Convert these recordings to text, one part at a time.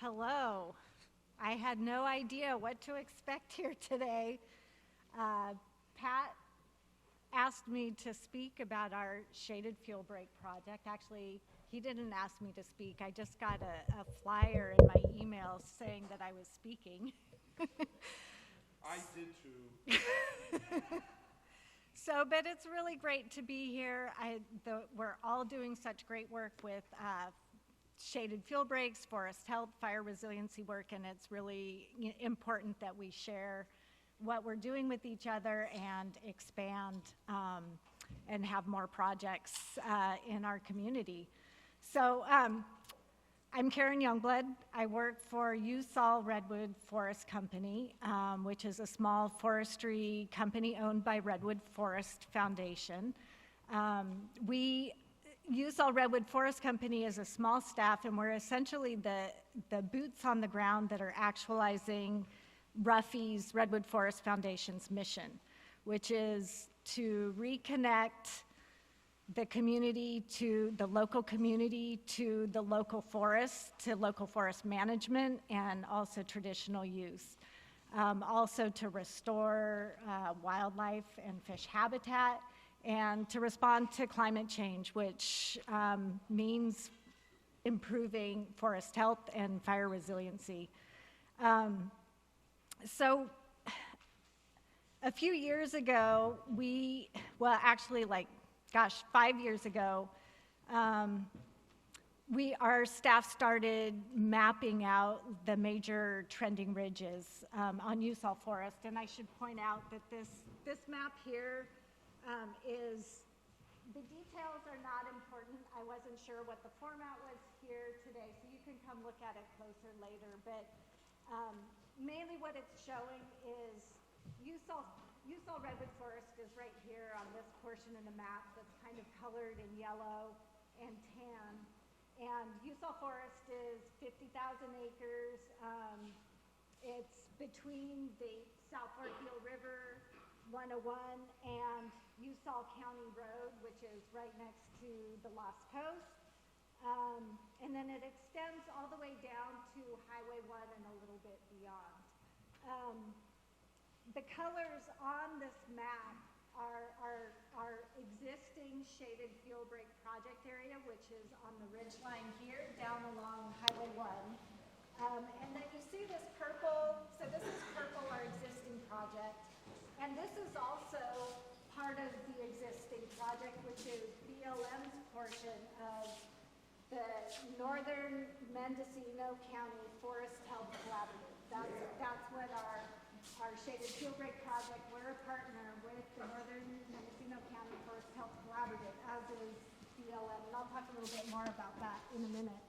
Hello. I had no idea what to expect here today. Pat asked me to speak about our shaded fuel break project. Actually, he didn't ask me to speak. I just got a flyer in my email saying that I was speaking. I did too. But it's really great to be here. We're all doing such great work with shaded fuel breaks, forest health, fire resiliency work, and it's really important that we share what we're doing with each other and expand and have more projects in our community. So I'm Karen Youngblood. I work for Usal Redwood Forest Company, which is a small forestry company owned by Redwood Forest Foundation. Usal Redwood Forest Company is a small staff, and we're essentially the boots on the ground that are actualizing Ruffy's Redwood Forest Foundation's mission, which is to reconnect the community to the local community, to the local forest, to local forest management, and also traditional use. Also to restore wildlife and fish habitat, and to respond to climate change, which means improving forest health and fire resiliency. So a few years ago, actually 5 years ago, our staff started mapping out the major trending ridges on Usal Forest. And I should point out that this map here the details are not important. I wasn't sure what the format was here today, so you can come look at it closer later. But mainly what it's showing is Usal Redwood Forest is right here on this portion of the map that's kind of colored in yellow and tan. And Usal Forest is 50,000 acres. It's between the South Fork Eel River 101 and Usal County Road, which is right next to the Lost Coast. And then it extends all the way down to Highway 1 and a little bit beyond. The colors on this map are our existing shaded fuel break project area, which is on the ridge line here, down along Highway 1. And then you see this purple, so this is purple, our existing project. And this is also part of the existing project, which is BLM's portion of the Northern Mendocino County Forest Health Collaborative. That's what our shaded fuel break project, we're a partner with the Northern Mendocino County Forest Health Collaborative, as is BLM, and I'll talk a little bit more about that in a minute.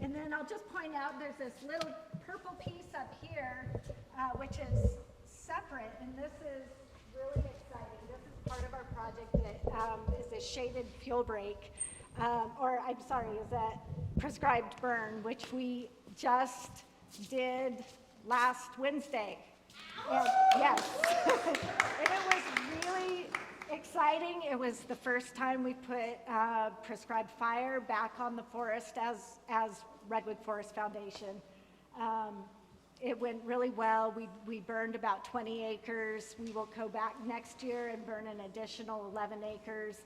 And then I'll just point out there's this little purple piece up here, which is separate, and this is really exciting. This is part of our project that is a shaded fuel break, is a prescribed burn, which we just did last Wednesday. And, yes, and it was really exciting. It was the first time we put prescribed fire back on the forest as Redwood Forest Foundation. It went really well. We burned about 20 acres. We will go back next year and burn an additional 11 acres.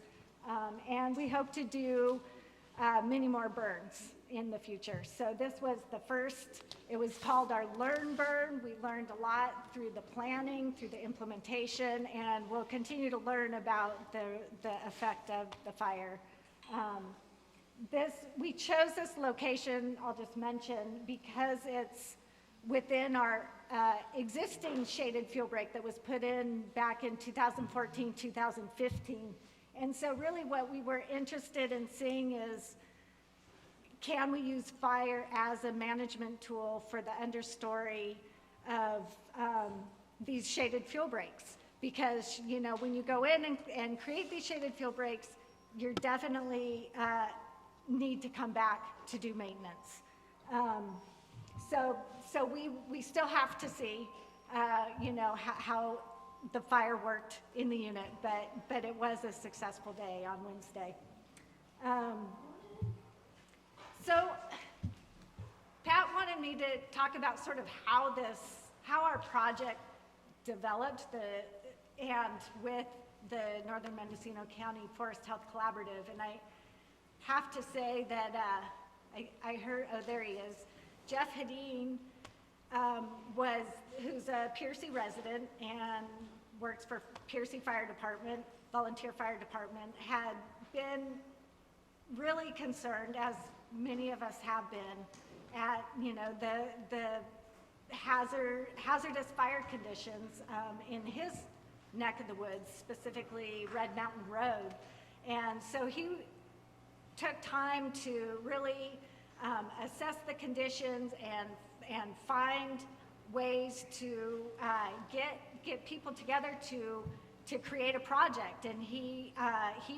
And we hope to do many more burns in the future. So this was the first. It was called our Learn Burn. We learned a lot through the planning, through the implementation, and we'll continue to learn about the effect of the fire. We chose this location, I'll just mention, because it's within our existing shaded fuel break that was put in back in 2014, 2015. And so really what we were interested in seeing is, can we use fire as a management tool for the understory of these shaded fuel breaks? Because, when you go in and create these shaded fuel breaks, you definitely need to come back to do maintenance. So we still have to see, how the fire worked in the unit, but it was a successful day on Wednesday. So wanted me to talk about sort of how our project developed and with the Northern Mendocino County Forest Health Collaborative. And I have to say that I heard, oh, there he is. Jeff Hedin who's a Piercy resident and works for Piercy Fire Department, volunteer fire department, had been really concerned, as many of us have been, at the hazardous fire conditions in his neck of the woods, specifically Red Mountain Road. And so he took time to really assess the conditions and find ways to get people together to create a project. And he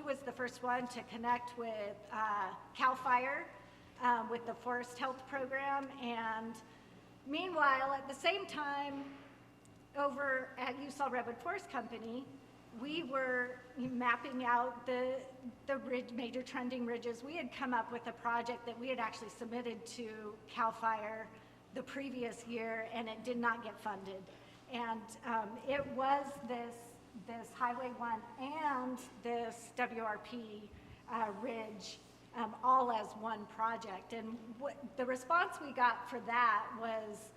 was the first one to connect with CALFIRE, with the Forest Health Program. And meanwhile, at the same time, over at Usal Redwood Forest Company, we were mapping out the major trending ridges. We had come up with a project that we had actually submitted to CALFIRE the previous year, and it did not get funded. And it was this Highway 1 and this WRP ridge all as one project. And the response we got for that was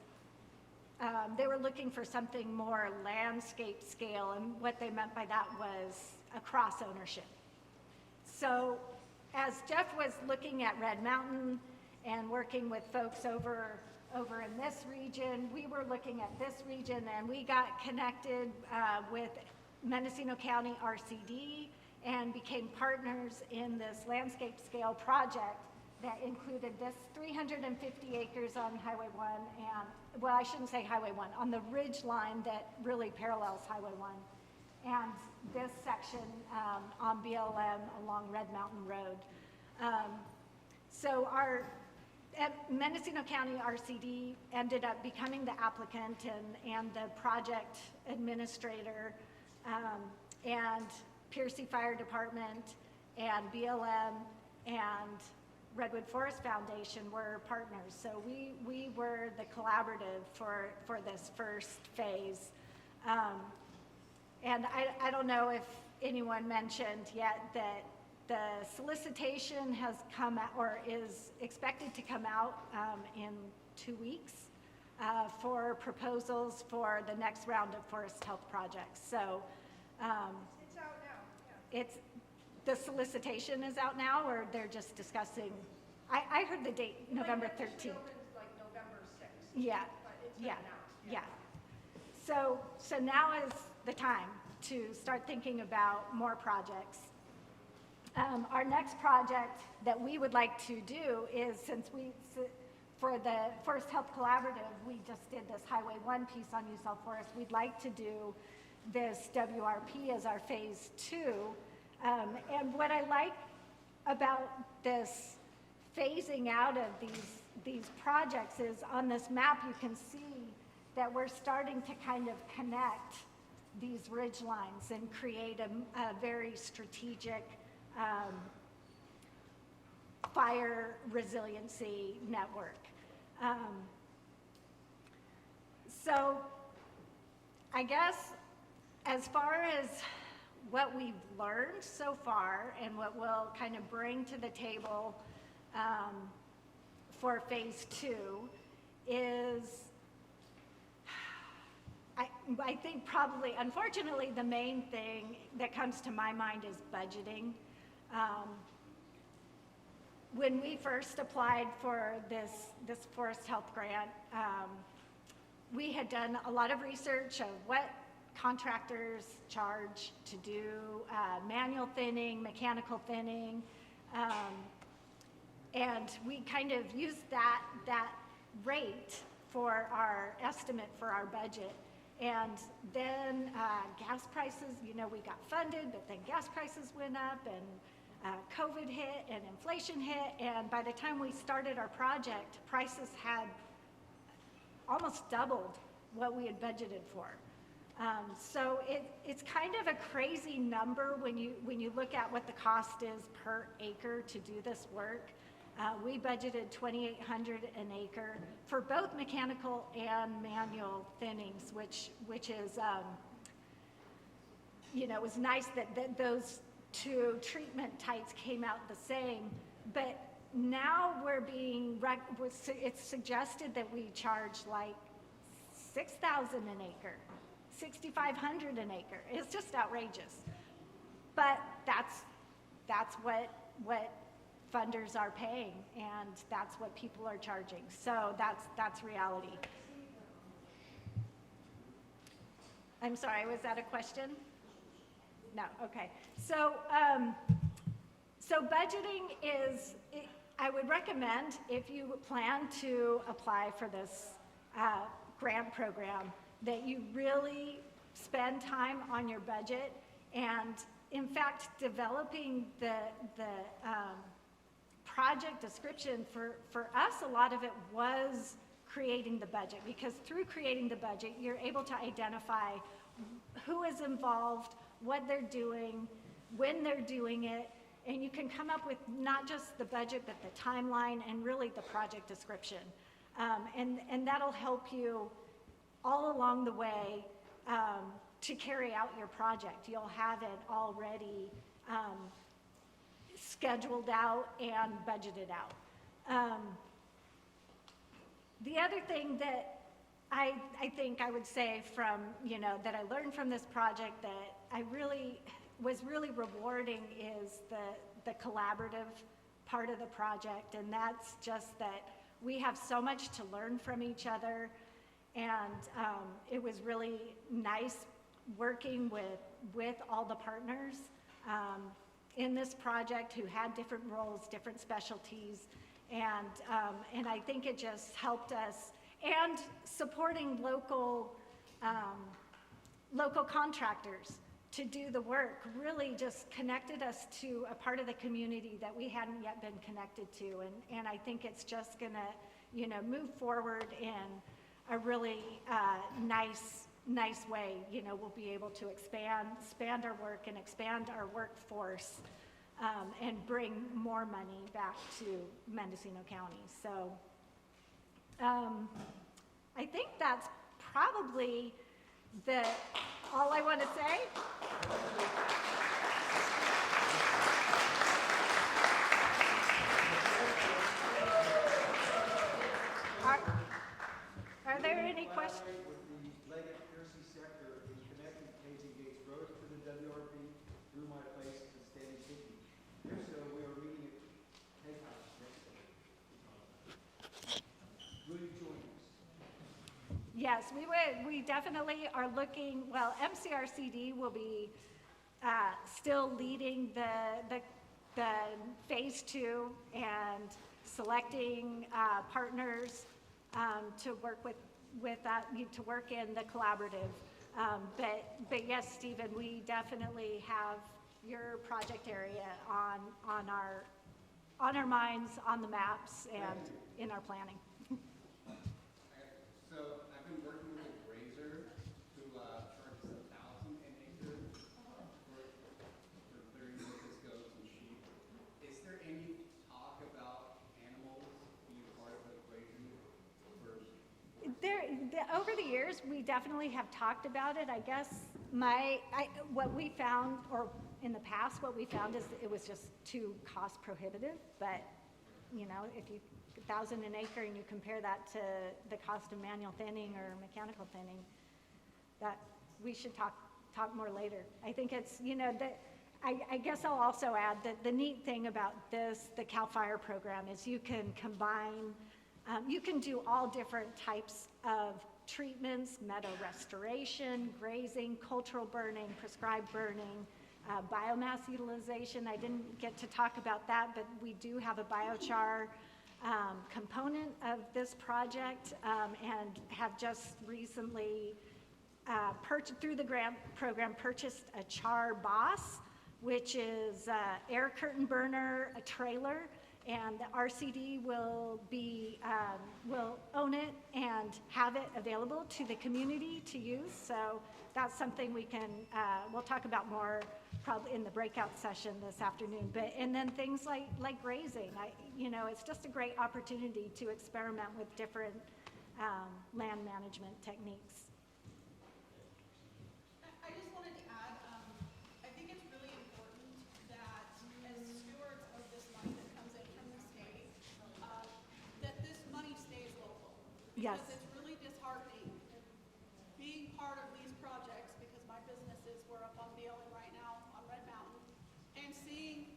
they were looking for something more landscape scale, and what they meant by that was across ownership. So as Jeff was looking at Red Mountain and working with folks over in this region, we were looking at this region, and we got connected with Mendocino County RCD and became partners in this landscape scale project that included this 350 acres on Highway 1 and, well, I shouldn't say Highway 1, on the ridge line that really parallels Highway 1, and this section on BLM along Red Mountain Road. So our Mendocino County RCD ended up becoming the applicant and the project administrator, and Piercy Fire Department and BLM and Redwood Forest Foundation were partners. So we were the collaborative for this first phase. And I don't know if anyone mentioned yet that the solicitation has come out, or is expected to come out in 2 weeks for proposals for the next round of forest health projects. So It's out now, yeah. the solicitation is out now, or they're just discussing? I heard the date, November 13th. Opens like November 6th. Yeah, But it's been yeah, announced, yeah. So now is the time to start thinking about more projects. Our next project that we would like to do is, for the Forest Health Collaborative, we just did this Highway 1 piece on Usal Forest. We'd like to do this WRP as our phase 2. And what I like about this phasing out of these projects is, on this map you can see that we're starting to kind of connect these ridge lines and create a very strategic fire resiliency network. So I guess as far as what we've learned so far and what we'll kind of bring to the table for phase 2 is, I think probably, unfortunately, the main thing that comes to my mind is budgeting. When we first applied for this forest health grant, we had done a lot of research of what contractors charge to do manual thinning, mechanical thinning, and we kind of used that rate for our estimate for our budget. And then gas prices, we got funded, but then gas prices went up, and COVID hit and inflation hit, and by the time we started our project, prices had almost doubled what we had budgeted for. So it's kind of a crazy number when you look at what the cost is per acre to do this work. We budgeted $2,800 an acre for both mechanical and manual thinnings, which is, you know, it was nice that those two treatment types came out the same, but now we're being, it's suggested that we charge like $6,000 an acre, $6,500 an acre. It's just outrageous. But that's what funders are paying, and that's what people are charging. So that's reality. I'm sorry, was that a question? No, okay. So, so budgeting is, I would recommend if you plan to apply for this grant program, that you really spend time on your budget, and in fact, developing the project description for us, a lot of it was creating the budget, because through creating the budget, you're able to identify who is involved, what they're doing, when they're doing it, and you can come up with not just the budget, but the timeline and really the project description. And that'll help you all along the way to carry out your project. You'll have it already scheduled out and budgeted out. The other thing that I think I would say from, you know, that I learned from this project that I really was really rewarding is the collaborative part of the project, and that's just that we have so much to learn from each other, and it was really nice working with all the partners in this project who had different roles, different specialties, and I think it just helped us, and supporting local contractors to do the work really just connected us to a part of the community that we hadn't yet been connected to, and I think it's just gonna, you know, move forward in a really nice way. You know, we'll be able to expand our work and expand our workforce, and bring more money back to Mendocino County. So I think that's probably all I want to say. Are there any questions? Yes, we would. We definitely are looking. Well, MCRCD will be still leading the phase 2 and selecting partners to work with that, to work in the collaborative. But yes, Stephen, we definitely have your project area on our minds, on the maps, and in our planning. So I've been working with a grazer who charges $1,000 an acre for clearing with his goats and sheep. Is there any talk about animals being part of the equation? Over the years, we definitely have talked about it. I guess what we found, or in the past, what we found is it was just too cost prohibitive. But you know, if you $1,000 an acre and you compare that to the cost of manual thinning or mechanical thinning, that we should talk more later. I think it's, you know, that I guess I'll also add that the neat thing about the CALFIRE program is you can combine, you can do all different types of treatments: meadow restoration, grazing, cultural burning, prescribed burning, biomass utilization. I didn't get to talk about that, but we do have a biochar component of this project, and have just recently through the grant program purchased a char boss, which is air curtain burner, a trailer, And the RCD will will own it and have it available to the community to use. So that's something we can, we'll talk about more probably in the breakout session this afternoon. And then things like grazing, it's just a great opportunity to experiment with different land management techniques. I just wanted to add, I think it's really important that as stewards of this money that comes in from the state, that this money stays local. Yes. Because it's really disheartening being part of these projects, because my businesses, we're up on BLM right now on Red Mountain, and seeing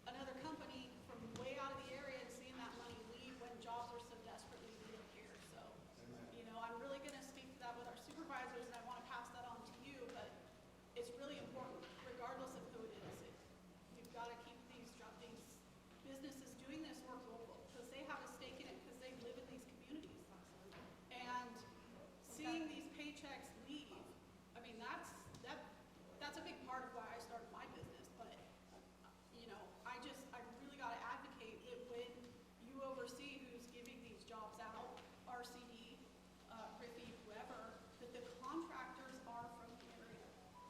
another company from way out of the area and seeing that money leave when jobs are so desperately needed here. So, I'm really going to speak to that with our supervisors, and I want to pass that on to you, but it's really important, regardless of who it is. You've got to keep these businesses doing this work local, because they have a stake in it, because they live in these communities. And seeing these paychecks leave, I mean, that's a big part of why I started my business. But I really got to advocate that when you oversee who's giving these jobs out, RCD, Riffy, whoever, that the contractors are from the area.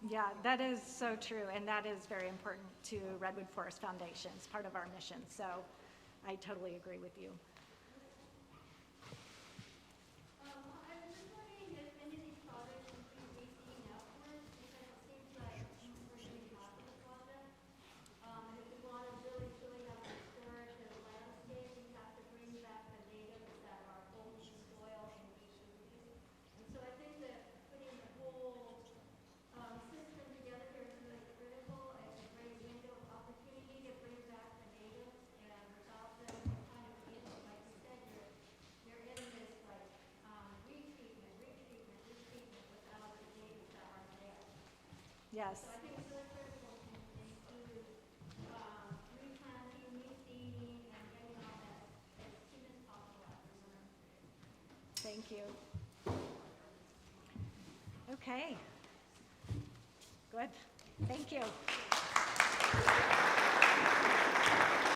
Yeah, that is so true, and that is very important to Redwood Forest Foundation. It's part of our mission, so I totally agree with you. I was just wondering if any of these projects include leasing outwards, because it seems like we're going to be half of the project. And if we want to really have a historic landscape, we have to bring back the natives that are holding soil and utilities. And so I think that putting the whole system together here is really critical, and a great window of opportunity to bring back the natives, and without them kind of in, like you said, you're in this like retreatment without the natives that are there. Yes. So I think it's really critical to include replanting, reseeding, and getting all that as soon as possible after summer. Thank you. Okay. Good. Thank you.